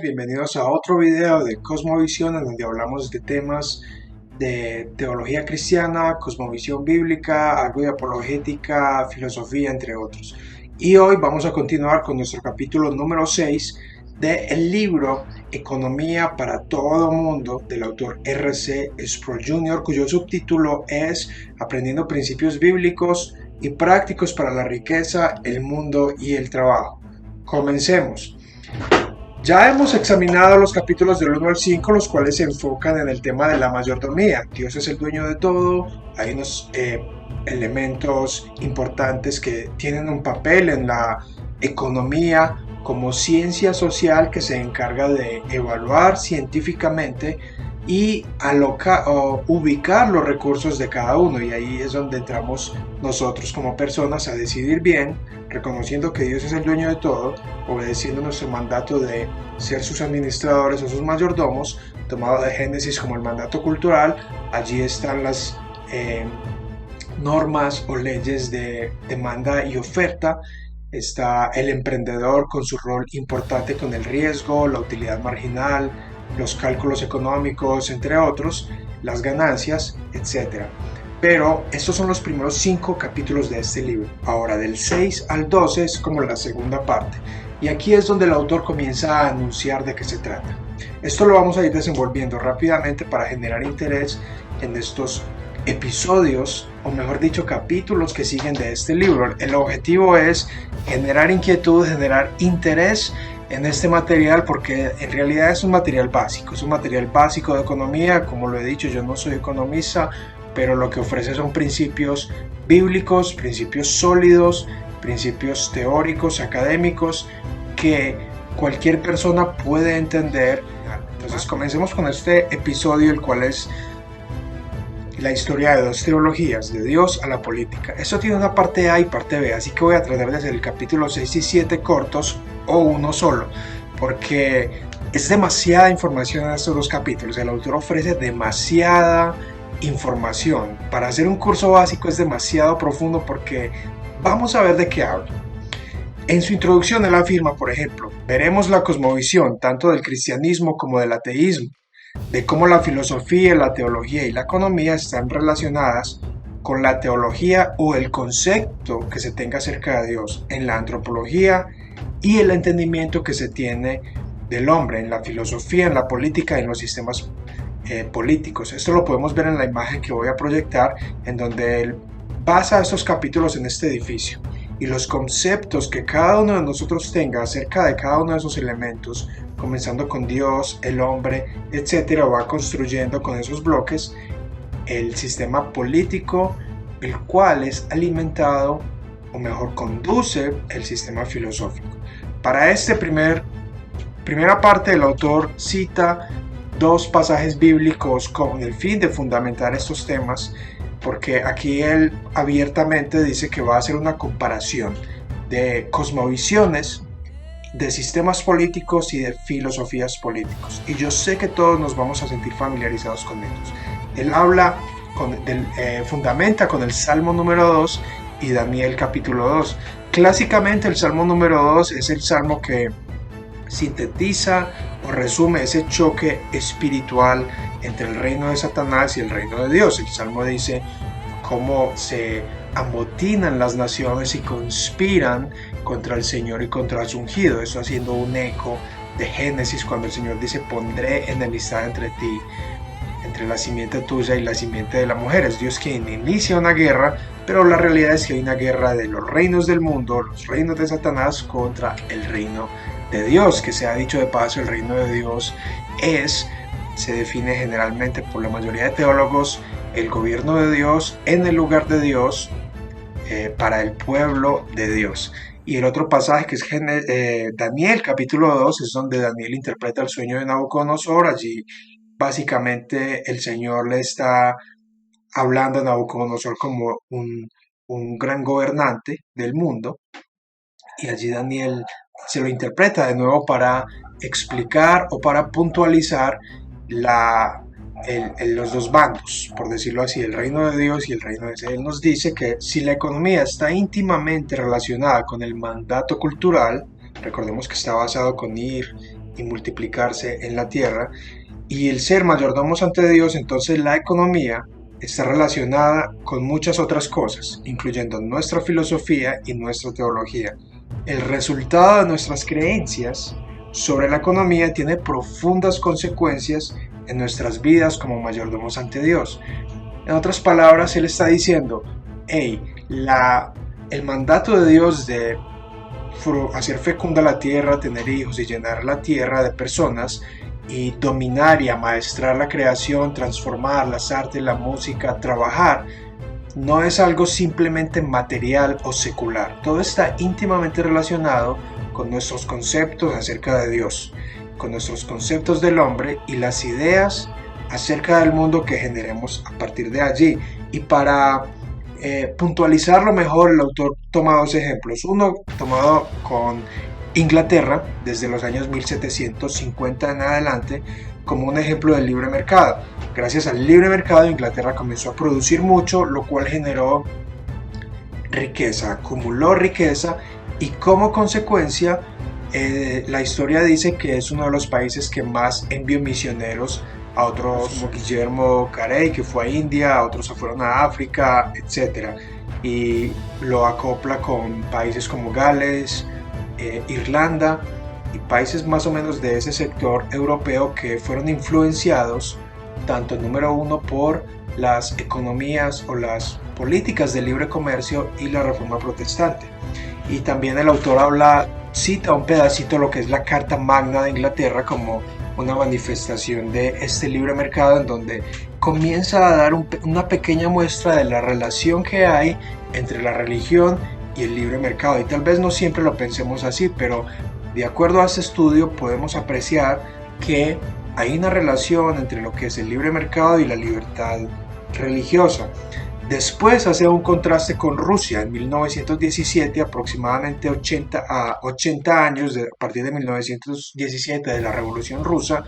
bienvenidos a otro video de Cosmovisión en donde hablamos de temas de teología cristiana, cosmovisión bíblica, algo de apologética, filosofía, entre otros. Y hoy vamos a continuar con nuestro capítulo número 6 del libro Economía para todo mundo del autor R.C. Sproul Jr., cuyo subtítulo es Aprendiendo principios bíblicos y prácticos para la riqueza, el mundo y el trabajo. Comencemos. Ya hemos examinado los capítulos del 1 al 5, los cuales se enfocan en el tema de la mayordomía. Dios es el dueño de todo, hay unos elementos importantes que tienen un papel en la economía como ciencia social que se encarga de evaluar científicamente y ubicar los recursos de cada uno, y ahí es donde entramos nosotros como personas a decidir bien, reconociendo que Dios es el dueño de todo, obedeciendo nuestro mandato de ser sus administradores o sus mayordomos, tomado de Génesis como el mandato cultural. Allí están las normas o leyes de demanda y oferta. Está el emprendedor con su rol importante con el riesgo, la utilidad marginal, los cálculos económicos, entre otros, las ganancias, etc. Pero estos son los primeros 5 capítulos de este libro. Ahora, del 6 al 12 es como la segunda parte. Y aquí es donde el autor comienza a anunciar de qué se trata. Esto lo vamos a ir desenvolviendo rápidamente para generar interés en estos episodios, o mejor dicho, capítulos que siguen de este libro. El objetivo es generar inquietud, generar interés en este material, porque en realidad es un material básico de economía. Como lo he dicho, yo no soy economista, pero lo que ofrece son principios bíblicos, principios sólidos, principios teóricos, académicos, que cualquier persona puede entender. Entonces comencemos con este episodio, el cual es la historia de dos teologías, de Dios a la política. Esto tiene una parte A y parte B, así que voy a tratar de hacer el capítulo 6 y 7 cortos o uno solo, porque es demasiada información en estos dos capítulos. El autor ofrece demasiada información. Para hacer un curso básico es demasiado profundo, porque vamos a ver de qué habla. En su introducción él afirma, por ejemplo, veremos la cosmovisión tanto del cristianismo como del ateísmo, de cómo la filosofía, la teología y la economía están relacionadas con la teología o el concepto que se tenga acerca de Dios en la antropología y el entendimiento que se tiene del hombre en la filosofía, en la política y en los sistemas políticos. Esto lo podemos ver en la imagen que voy a proyectar, en donde él basa estos capítulos en este edificio, y los conceptos que cada uno de nosotros tenga acerca de cada uno de esos elementos, comenzando con Dios, el hombre, etcétera, va construyendo con esos bloques el sistema político, el cual es alimentado, o mejor conduce, el sistema filosófico. Para esta primera parte, el autor cita 2 pasajes bíblicos con el fin de fundamentar estos temas, porque aquí él abiertamente dice que va a hacer una comparación de cosmovisiones, de sistemas políticos y de filosofías políticos, y yo sé que todos nos vamos a sentir familiarizados con ellos. Él fundamenta con el Salmo número 2 y Daniel capítulo 2. Clásicamente el Salmo número 2 es el salmo que sintetiza o resume ese choque espiritual entre el reino de Satanás y el reino de Dios. El salmo dice cómo se amotinan las naciones y conspiran contra el Señor y contra su ungido. Eso haciendo un eco de Génesis, cuando el Señor dice: pondré enemistad entre ti, entre la simiente tuya y la simiente de la mujer. Es Dios quien inicia una guerra, pero la realidad es que hay una guerra de los reinos del mundo, los reinos de Satanás contra el reino de Dios, que se ha dicho de paso, el reino de Dios se define generalmente por la mayoría de teólogos, el gobierno de Dios en el lugar de Dios, para el pueblo de Dios. Y el otro pasaje, que es Daniel capítulo 2, es donde Daniel interpreta el sueño de Nabucodonosor. Allí básicamente el Señor le está hablando a Nabucodonosor como un gran gobernante del mundo, y allí Daniel se lo interpreta de nuevo para explicar o para puntualizar los dos bandos, por decirlo así, el reino de Dios y el reino de Dios. Él nos dice que si la economía está íntimamente relacionada con el mandato cultural, recordemos que está basado con ir y multiplicarse en la tierra. Y el ser mayordomos ante Dios, entonces la economía está relacionada con muchas otras cosas, incluyendo nuestra filosofía y nuestra teología. El resultado de nuestras creencias sobre la economía tiene profundas consecuencias en nuestras vidas como mayordomos ante Dios. En otras palabras, él está diciendo, hey, el mandato de Dios de hacer fecunda la tierra, tener hijos y llenar la tierra de personas y dominar y amaestrar la creación, transformar las artes, la música, trabajar, no es algo simplemente material o secular. Todo está íntimamente relacionado con nuestros conceptos acerca de Dios, con nuestros conceptos del hombre y las ideas acerca del mundo que generemos a partir de allí. Y para puntualizarlo mejor, el autor toma dos ejemplos. Uno tomado con Inglaterra desde los años 1750 en adelante como un ejemplo del libre mercado. Gracias al libre mercado, Inglaterra comenzó a producir mucho, lo cual generó riqueza, acumuló riqueza y como consecuencia la historia dice que es uno de los países que más envió misioneros a otros, como Guillermo Carey, que fue a India, otros se fueron a África, etc. Y lo acopla con países como Gales, Irlanda y países más o menos de ese sector europeo que fueron influenciados tanto número uno por las economías o las políticas de libre comercio y la reforma protestante. Y también el autor cita un pedacito de lo que es la Carta Magna de Inglaterra como una manifestación de este libre mercado, en donde comienza a dar una pequeña muestra de la relación que hay entre la religión y el libre mercado. Y tal vez no siempre lo pensemos así, pero de acuerdo a este estudio podemos apreciar que hay una relación entre lo que es el libre mercado y la libertad religiosa. Después hace un contraste con Rusia en 1917, aproximadamente 80 años a partir de 1917 de la Revolución Rusa,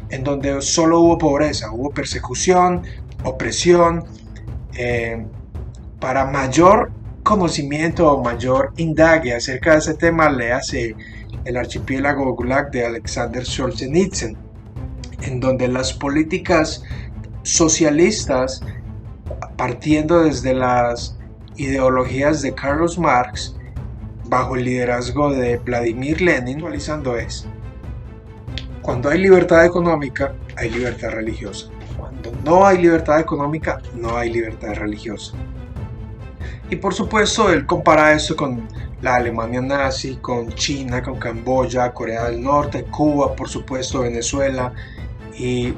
en donde solo hubo pobreza, hubo persecución, opresión. Para mayor conocimiento o mayor indague acerca de ese tema, léase El archipiélago Gulag de Alexander Solzhenitsyn, en donde las políticas socialistas, partiendo desde las ideologías de Karl Marx, bajo el liderazgo de Vladimir Lenin, actualizando es: cuando hay libertad económica, hay libertad religiosa. Cuando no hay libertad económica, no hay libertad religiosa. Y por supuesto, él compara esto con la Alemania nazi, con China, con Camboya, Corea del Norte, Cuba, por supuesto, Venezuela. Y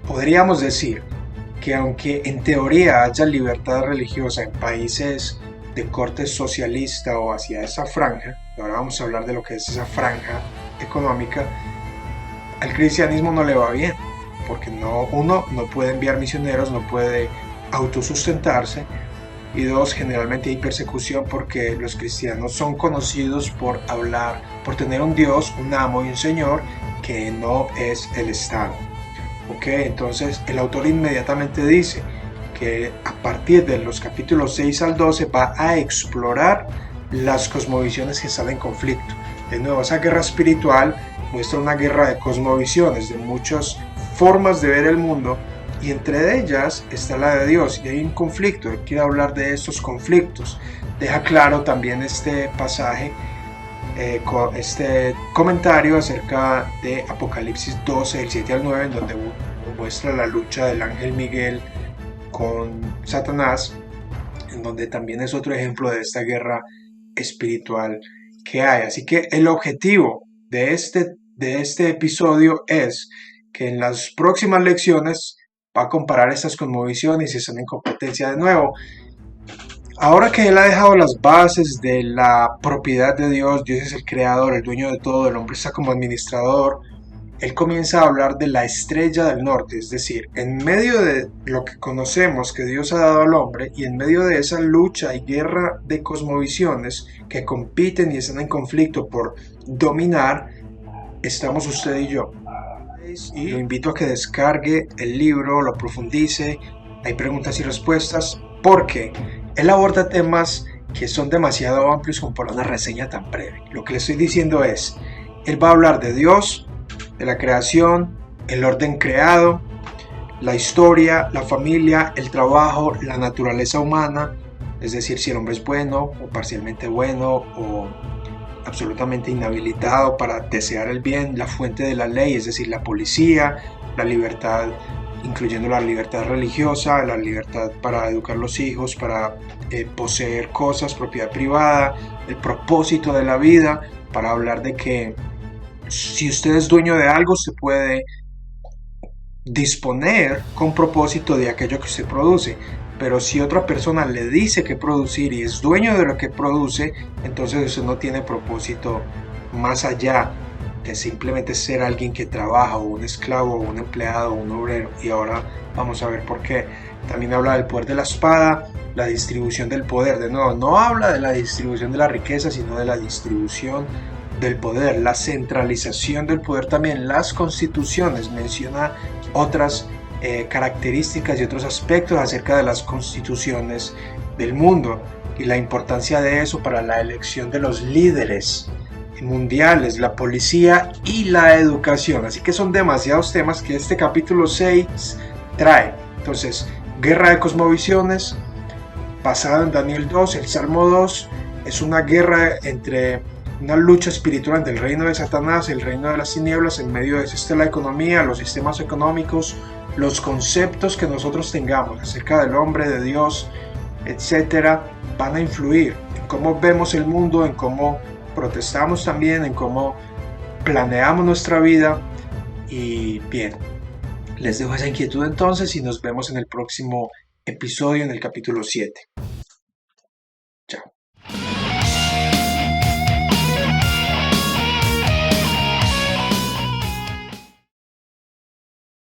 podríamos decir que aunque en teoría haya libertad religiosa en países de corte socialista o hacia esa franja, y ahora vamos a hablar de lo que es esa franja económica, al cristianismo no le va bien, porque uno no puede enviar misioneros, no puede autosustentarse, y dos, generalmente hay persecución porque los cristianos son conocidos por tener un Dios, un amo y un Señor que no es el Estado. Entonces el autor inmediatamente dice que a partir de los capítulos 6 al 12 va a explorar las cosmovisiones que están en conflicto. De nuevo, esa guerra espiritual muestra una guerra de cosmovisiones, de muchas formas de ver el mundo, y entre ellas está la de Dios, y hay un conflicto. Él quiere hablar de estos conflictos. Deja claro también este pasaje, este comentario acerca de Apocalipsis 12, del 7 al 9, en donde muestra la lucha del ángel Miguel con Satanás, en donde también es otro ejemplo de esta guerra espiritual que hay. Así que el objetivo de este episodio es que en las próximas lecciones va a comparar estas cosmovisiones y si están en competencia de nuevo. Ahora que él ha dejado las bases de la propiedad de Dios, Dios es el creador, el dueño de todo, el hombre está como administrador, él comienza a hablar de la estrella del norte, es decir, en medio de lo que conocemos que Dios ha dado al hombre y en medio de esa lucha y guerra de cosmovisiones que compiten y están en conflicto por dominar, estamos usted y yo. Y lo invito a que descargue el libro, lo profundice, hay preguntas y respuestas, porque él aborda temas que son demasiado amplios como para una reseña tan breve. Lo que le estoy diciendo es Él va a hablar de Dios, de la creación, el orden creado, la historia, la familia, el trabajo, la naturaleza humana, es decir, si el hombre es bueno o parcialmente bueno o absolutamente inhabilitado para desear el bien, la fuente de la ley, es decir, la policía, la libertad, incluyendo la libertad religiosa, la libertad para educar los hijos, para poseer cosas, propiedad privada, el propósito de la vida, para hablar de que si usted es dueño de algo, se puede disponer con propósito de aquello que usted produce. Pero si otra persona le dice que producir y es dueño de lo que produce, entonces usted no tiene propósito más allá de simplemente ser alguien que trabaja, o un esclavo, o un empleado, o un obrero. Y ahora vamos a ver por qué. También habla del poder de la espada, la distribución del poder. De nuevo, no habla de la distribución de la riqueza, sino de la distribución del poder, la centralización del poder también, las constituciones. Menciona otras características y otros aspectos acerca de las constituciones del mundo y la importancia de eso para la elección de los líderes mundiales, la policía y la educación. Así que son demasiados temas que este capítulo 6 trae. Entonces, guerra de cosmovisiones, basada en Daniel 2, el Salmo 2, es una guerra entre una lucha espiritual entre el reino de Satanás, el reino de las tinieblas. En medio de eso está la economía, los sistemas económicos, los conceptos que nosotros tengamos acerca del hombre, de Dios, etcétera, van a influir en cómo vemos el mundo, en cómo protestamos también, en cómo planeamos nuestra vida. Y bien, les dejo esa inquietud entonces y nos vemos en el próximo episodio, en el capítulo 7.